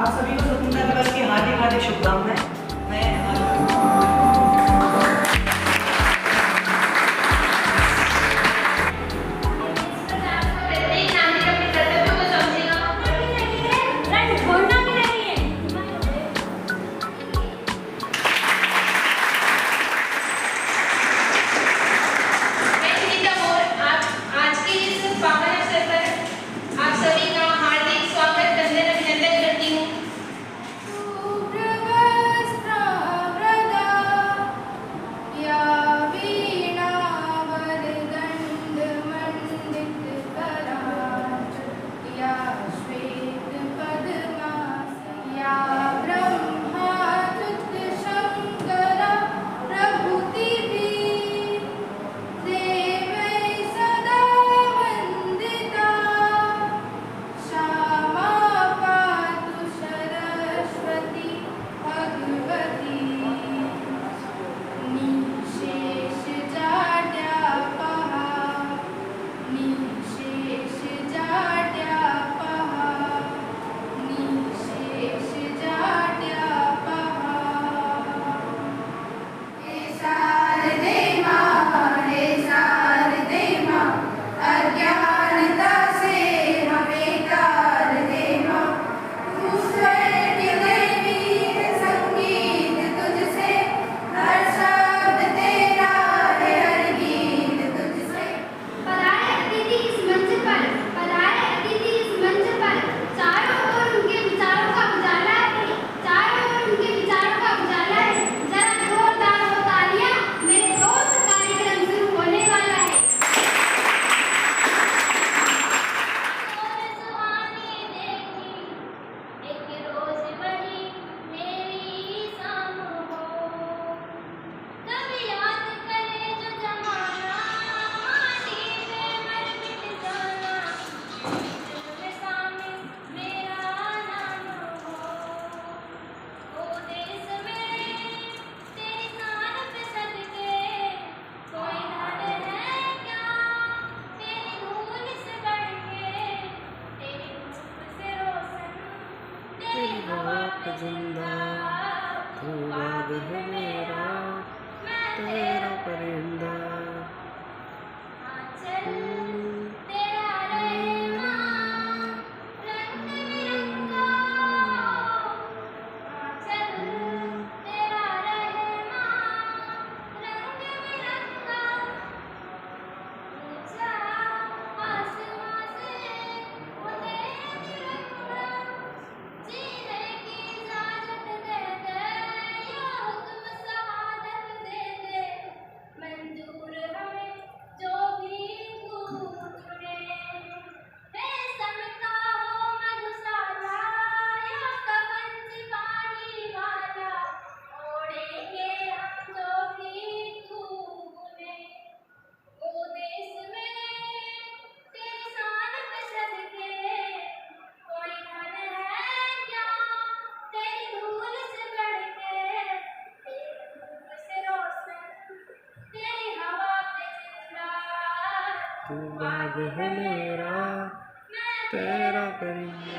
आप सभी को स्वतंत्रता दिवस की हार्दिक हार्दिक शुभकामनाएं। मैं जिंदा तू बाग है मेरा तेरा परिंदा तू बाग है मेरा तेरा परिंदा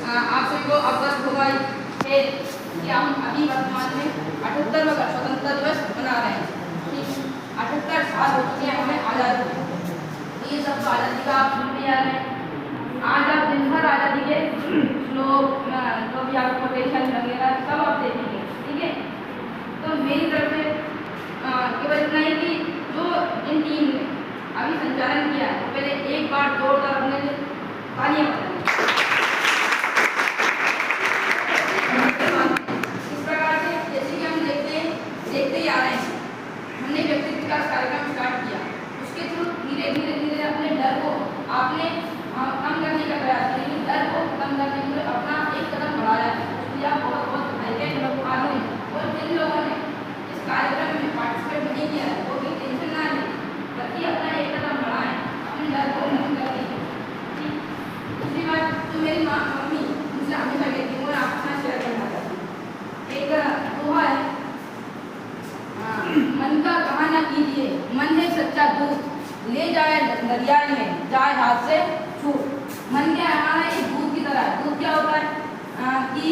आप सभी को अवगत होगा है कि हम अभी वर्तमान में 78वां स्वतंत्रता दिवस मना रहे हैं। 78 साल हो चुके हैं हमें आज़ादी को। तो ये सब तो आज़ादी का आप सुन भी आ रहे हैं। आज आप दिन भर आज़ादी के श्लोक जो भी आप कोटेशन वगैरह सब आप देखेंगे, ठीक है। तो मेरी तरफ से केवल इतना है कि जो इन टीम ने अभी संचालन किया है, तो पहले एक बार जोरदार अपने लिए तालियां बजाएं। इस प्रकार से जैसे कि हम देखते ही आ रहे हैं, हमने व्यक्तित्व विकास कार्यक्रम स्टार्ट किया, उसके थ्रू धीरे धीरे अपने डर को आपने कम करने का प्रयास किया, लेकिन डर को कम करने के लिए अपना एक कदम बढ़ाया है। इसलिए आप बहुत बधाई आगे। और जिन लोगों ने इस कार्यक्रम में पार्टिसिपेट नहीं किया है, वो भी टेंशन ना लें, बल्कि अपना एक कदम बढ़ाएं, अपने डर को नहीं करें। दूसरी बात, तो मेरी मम्मी मुझसे हमेशा कहती है, मैं आपके साथ शेयर करना चाहती हूँ। एक दोहा है, मन का कहा ना कीजिए, मन है सच्चा दूध, ले जाए दरिया में, जाए हाथ से छूट। मन क्या है हमारा, एक दूध की तरह है। दूध क्या होता है कि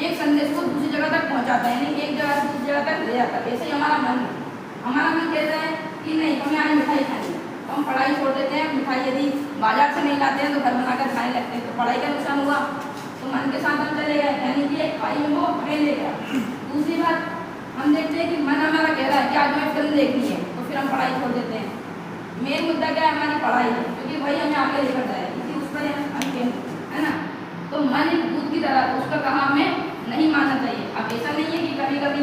एक संदेश को दूसरी जगह तक पहुंचाता है, यानी एक जगह से दूसरी जगह तक ले जाता है। ऐसे ही हमारा मन है। हमारा मन कहता है कि नहीं, हमें आज मिठाई खानी है, तो हम पढ़ाई छोड़ देते हैं। मिठाई यदि बाजार से नहीं लाते हैं तो घर बनाकर खाने लगते हैं, तो पढ़ाई का नुकसान हुआ। तो मन के साथ हम चले गए, यानी कि एक खाई में वो हमें ले गया। दूसरी बात, हम देखते हैं कि मन हमारा कह रहा है कि आज हमें फिल्म देखनी है, तो फिर हम पढ़ाई छोड़ देते हैं। मेन मुद्दा क्या है, हमारी पढ़ाई है, क्योंकि वही हमें आगे लेकर जाएगी, इसी उस पर हम केंद्रित है ना। तो मन एक दूध की तरह, तो उसका कहा हमें नहीं मानना चाहिए। अब ऐसा नहीं है कि कभी कभी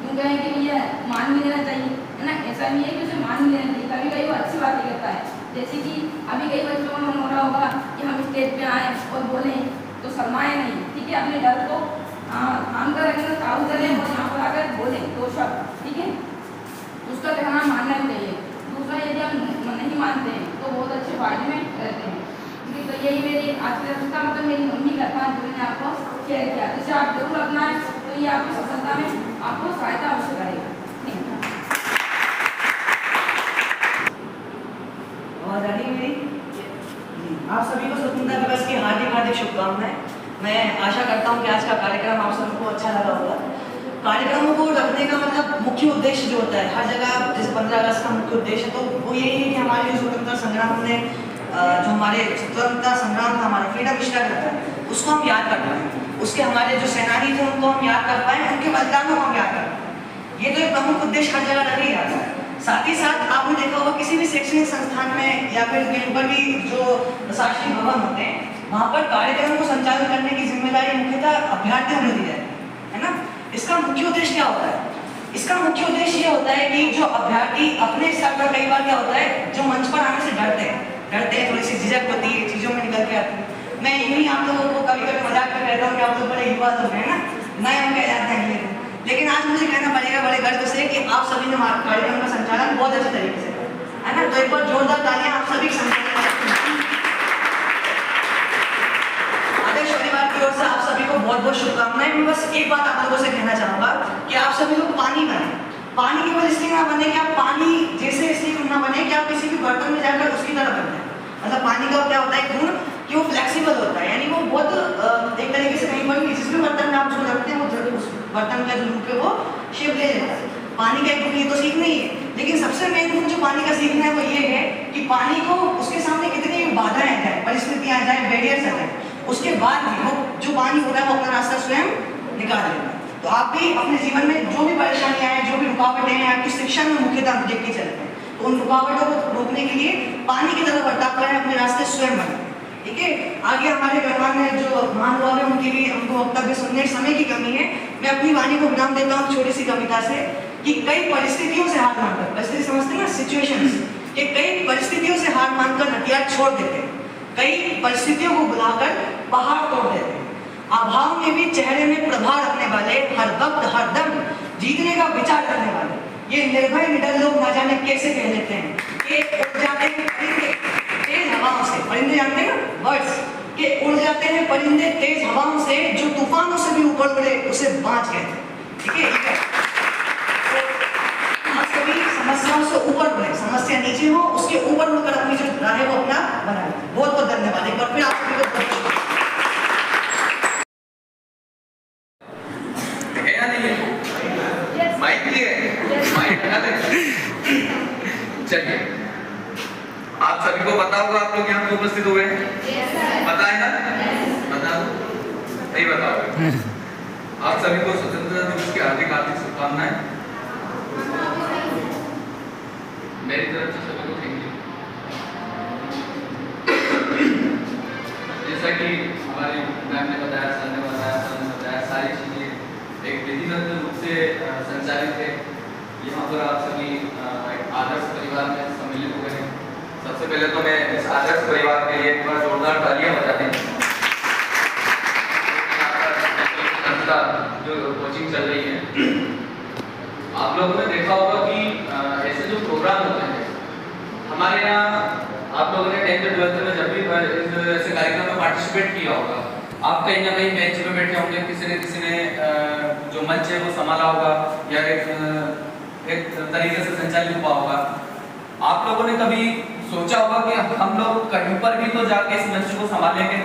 यूँ कहें कि भैया मान भी लेना चाहिए, है ना। ऐसा नहीं है कि उसे मान भी लेना चाहिए, कभी कभी वो अच्छी बात ही करता है। जैसे कि अभी कई बच्चों का मन हो रहा होगा कि हम स्टेज पे आएँ और बोलें, तो शर्माएं नहीं, ठीक है। अपने डर को काम कर रखें, काबू करें और यहाँ पर आकर बोलें दो शब्द, ठीक है। उसका कहना मानना भी चाहिए। दूसरा, यदि हम नहीं मानते हैं तो बहुत अच्छे फायदे में रहते हैं। तो यही मेरी आज की रचना, मतलब मेरी मम्मी का था जो मैंने आपको शेयर किया। इसे आप जरूर अपनाएं, तो ये आपकी सफलता में आपको सहायता अवश्य करेगा। आवाज आ रही है मेरी? आप सभी को स्वतंत्रता दिवस की हार्दिक शुभकामनाएं। मैं आशा करता हूं कि आज का कार्यक्रम आप सबको अच्छा लगा होगा। कार्यक्रमों को रखने का मतलब मुख्य उद्देश्य जो होता है, हर जगह जैसे 15 अगस्त का मुख्य उद्देश्य, तो वो यही है कि हमारे जो स्वतंत्रता संग्राम ने जो हमारे स्वतंत्रता संग्राम था, हमारे फ्रीडम स्ट्रगल था, उसको हम याद कर पाएँ। उसके हमारे जो सेनानी थे उनको हम याद कर पाएँ, उनके बलिदानों को हम याद कर पाएँ। ये तो एक प्रमुख उद्देश्य हर जगह रखा ही जाता है। साथ ही साथ आपने देखा होगा किसी भी शैक्षणिक संस्थान में या फिर कहीं पर भी जो प्रशासनिक भवन होते हैं, वहाँ पर कार्यक्रम को संचालित करने की जिम्मेदारी मुख्यतः अभ्यर्थियों को दी जाती है ना। इसका मुख्य उद्देश्य क्या होता है? इसका मुख्य उद्देश्य ये होता है कि जो अभ्यर्थी अपने स्तर पर, कई बार क्या होता है, जो मंच पर आने से डरते हैं, थोड़ी सी झिझक होती है, चीज़ों में निकल के आती है। मैं यूँ ही आप लोगों को कभी कभी मजाक कर रहता हूँ कि आप लोग बड़े युवा लोग हैं ना, नए हम कह जाते हैं। लेकिन आज मुझे कहना पड़ेगा बड़े गर्व से कि आप सभी ने कार्यक्रम का संचालन बहुत अच्छे तरीके से किया, है ना। तो एक बार जोरदार तालियां आप सभी संचालन की ओर से आप सभी को बहुत बहुत शुभकामनाएं। मैं बस एक बात आप लोगों से कहना चाहूंगा कि आप सभी लोग पानी बने। पानी केवल इसलिए ना बने कि आप पानी जैसे इसलिए ना बने कि आप किसी भी बर्तन में जाकर उसकी तरह बन जाए। मतलब पानी का क्या होता है गुण कि वो फ्लेक्सिबल होता है, यानी वो बहुत एक तरीके से कहीं पर भी जिस भी बर्तन में आप उसको रखते हैं वो उस बर्तन का जो रूप है वो शेप ले लेता है। पानी का एक गुण ये तो सीखना ही है, लेकिन सबसे मेन गुण जो पानी का सीखना है वो ये है कि पानी को उसके सामने कितनी बाधाएं आ जाए, परिस्थितियां आ जाए, बैरियर्स आ जाए, उसके बाद भी वो जो पानी होता है वो अपना रास्ता स्वयं निकाल लेता है। तो आप भी अपने जीवन में जो भी परेशानियां हैं, जो भी रुकावटें हैं, आपकी शिक्षा में मुख्यतः देख के चलते हैं, तो उन रुकावटों को रोकने के लिए पानी की तरफ बर्ताव करें, अपने रास्ते स्वयं बनाएं, ठीक है। आगे हमारे गणमान्य जो महानुभाव है उनके लिए उनको वक्तव्य सुनने समय की कमी है। मैं अपनी वाणी को विराम देता हूँ छोटी सी कविता से कि कई परिस्थितियों से हार मानकर, परिस्थिति समझते हैं ना, सिचुएशंस, कि कई परिस्थितियों से हार मानकर हथियार छोड़ देते हैं, कई परिस्थितियों को बुलाकर पहाड़ तोड़ देते हैं, अभाव में भी चेहरे में प्रभाव रखने वाले, हर वक्त हर दम जीतने का विचार करने वाले, ये निर्भय निडर लोग ना जाने कैसे कह लेते हैं कि उड़ जाते हैं परिंदे तेज हवाओं से। परिंदे जानते हैं ना, बर्ड्स, कि उड़ जाते हैं परिंदे तेज हवाओं से, जो तूफानों से भी ऊपर उड़े उसे बाँच गए थे, ठीक है। सभी समस्याओं से ऊपर बढ़े, समस्या नीचे हो उसके ऊपर उड़कर अपनी जो राह है वो अपना बनाए। बहुत बहुत धन्यवाद एक बार फिर आप सभी को। चलिए, आप सभी को पता होगा, आप लोग यहाँ पे उपस्थित हुए हैं, पता है ना? बता दो, नहीं बताओगे? आप सभी को स्वतंत्रता दिवस की हार्दिक हार्दिक शुभकामनाएं। मेरी तरफ से सभी को थैंक यू। जैसा कि हमारी मैम ने बताया, सर ने बताया, सारी चीजें एक विधिवत रूप से संचालित है। यहाँ पर आप सभी एक आदर्श परिवार में सम्मिलित हुए हैं। सबसे पहले तो मैं इस आदर्श परिवार के लिए एक बार जोरदार तालियां बजा दें। जो कोचिंग चल रही है, आप लोगों ने देखा होगा कि ऐसे जो प्रोग्राम होते हैं हमारे यहाँ, आप लोगों ने 10th 12th में जब भी ऐसे कार्यक्रम में पार्टिसिपेट किया होगा, आप कहीं ना कहीं बेंच पे बैठे होंगे, किसी ने जो मंच है वो संभाला होगा या एक तरीके से संचालित हुआ होगा। आप लोगों ने कभी सोचा होगा कि हम लोग कहीं पर भी तो जाके इस मंच को संभालेंगे?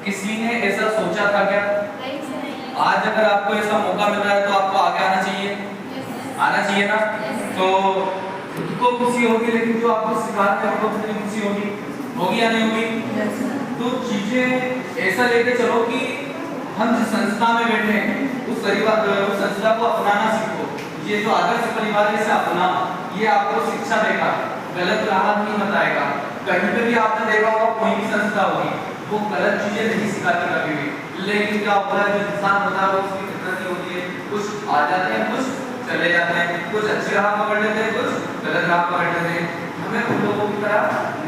किसी ने ऐसा सोचा था क्या? आज अगर आपको ऐसा मौका मिल रहा है तो आपको आगे आना चाहिए, आना चाहिए ना? तो खुद को खुशी होगी, लेकिन जो आपको सिखा रहे हैं आपको कितनी खुशी होगी या नहीं होगी? तो चीजें ऐसा लेके चलो कि हम जिस संस्था में बैठे हैं उस संस्था को अपनाना सीखो। ये जो आदर्श परिवार है इसे अपना, ये आपको शिक्षा देगा, गलत राह नहीं बताएगा। कहीं पे भी आपने देखा होगा कोई भी संस्था होगी वो गलत चीजें नहीं सिखाती कभी भी, लेकिन क्या होता है जो इंसान होता है वो उसकी फितरत होती है, कुछ आ जाते हैं, कुछ चले जाते हैं, कुछ अच्छी राह पकड़ लेते हैं, कुछ गलत राह पकड़ लेते हैं। हमें उन लोगों की तरह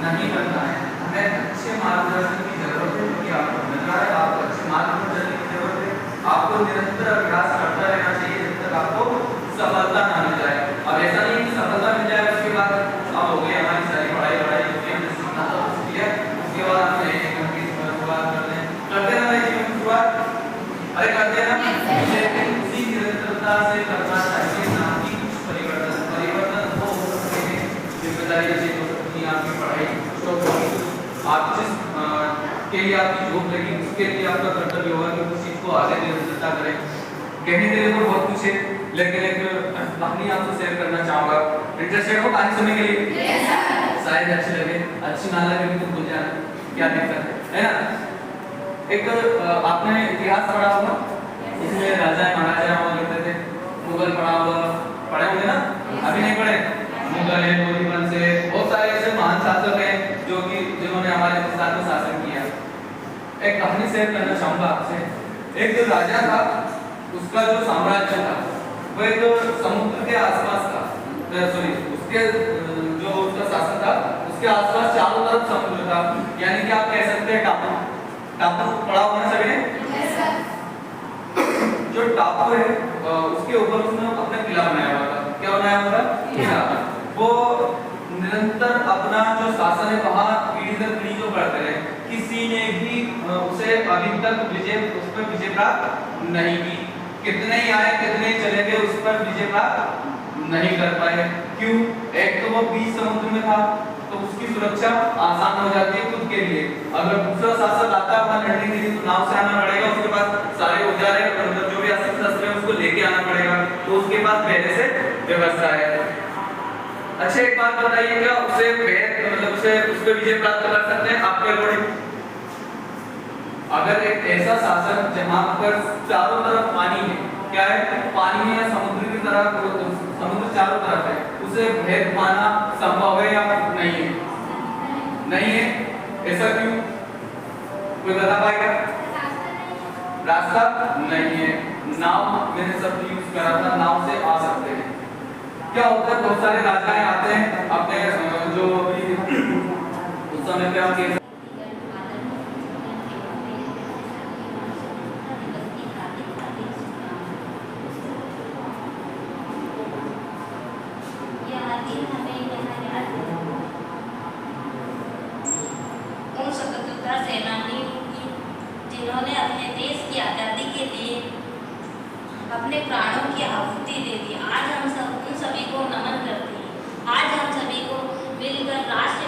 नहीं बनना है, हमें अच्छे मार्गदर्शन की जरूरत है, क्योंकि आपको मिल रहा है, आपको अच्छे मार्गदर्शन की जरूरत है। आपको निरंतर अभ्यास करता रहना चाहिए जब तक आपको सफलता ना मिल जाए। अब ऐसा नहीं कि सफलता मिल जाए उसके बाद अब हो गई हमारी सारी पढ़ाई होती है, हमने सीखना था उसके बाद हम नए जीवन की शुरुआत करते हैं ना, नए जीवन की शुरुआत अरे करते हैं ना, उसी निरंतरता से करना चाहिए, ना कि कुछ परिवर्तन हो सकते हैं। जिम्मेदारी ऐसी हो सकती है, आपकी पढ़ाई आप जिस के लिए आपकी जॉब लगी उसके लिए आपका कर्तव्य होगा कि उस चीज को आगे निरंतरता करें। कहने के लिए तो बहुत कुछ है, लेकिन एक कहानी आपसे शेयर करना चाहूंगा। इंटरेस्टेड हो कहानी सुनने के लिए? शायद अच्छी लगे, अच्छी ना लगे तो भूल जाना, क्या दिक्कत है ना? एक आपने इतिहास पढ़ा होगा, इसमें राजा महाराजा हुआ करते थे, मुगल पढ़े होंगे ना? अभी नहीं पढ़े? मुगल है, वंश है, बहुत सारे ऐसे महान शासक हैं जो कि जिन्होंने हमारे हिंदुस्तान को शासन किया। एक कहानी शेयर करना चाहूंगा आपसे। एक जो राजा था, उसका जो साम्राज्य था वो एक समुद्र के आसपास था, सॉरी उसके जो उसका शासन था उसके आसपास चारों तरफ समुद्र था, यानी कि आप कह सकते हैं टापू पड़ा हुआ है सभी ने? जो टापू है उसके ऊपर उसने अपना किला बनाया हुआ था। क्या बनाया हुआ था? किला। वो निरंतर अपना जो शासन है वहाँ पीढ़ी दर पीढ़ी जो बढ़ते रहे, किसी ने भी उसे अभी तक उस पर विजय प्राप्त नहीं की। कितने ही आए, कितने ही चले गए, उस पर विजय प्राप्त नहीं कर पाए। क्यों? एक तो वो बीच समुद्र में था, तो उसकी सुरक्षा आसान हो जाती है खुद के लिए। अगर दूसरा शासक आता है वहाँ लड़ने के लिए तो नाव से आना पड़ेगा, उसके पास सारे औजार है, जो भी अस्त्र शस्त्र है उसको लेके आना पड़ेगा, तो उसके पास पहले से व्यवस्था है। अच्छा एक बात बताइए, क्या उसे मतलब उस पर विजय प्राप्त कर सकते हैं आपके अकॉर्डिंग? अगर एक ऐसा शासन जहां पर चारों तरफ पानी है, क्या है? पानी है, समुद्र की तरह, समुद्र चारों तरफ है, उसे भेद पाना संभव है या नहीं है? नहीं है। ऐसा क्यों? कोई बता पाएगा? रास्ता नहीं है। नाव मैंने सब यूज करा था, नाव से आ सकते हैं। क्या होता है, बहुत सारे राजाएं आते हैं अपने जो उस समय पे हम उन स्वतंत्रता सेनानियों की जिन्होंने अपने देश की आज़ादी के लिए अपने प्राणों की आहुति दे दी। आज हम सब उन सभी को नमन करते हैं। आज हम सभी को मिलकर राष्ट्र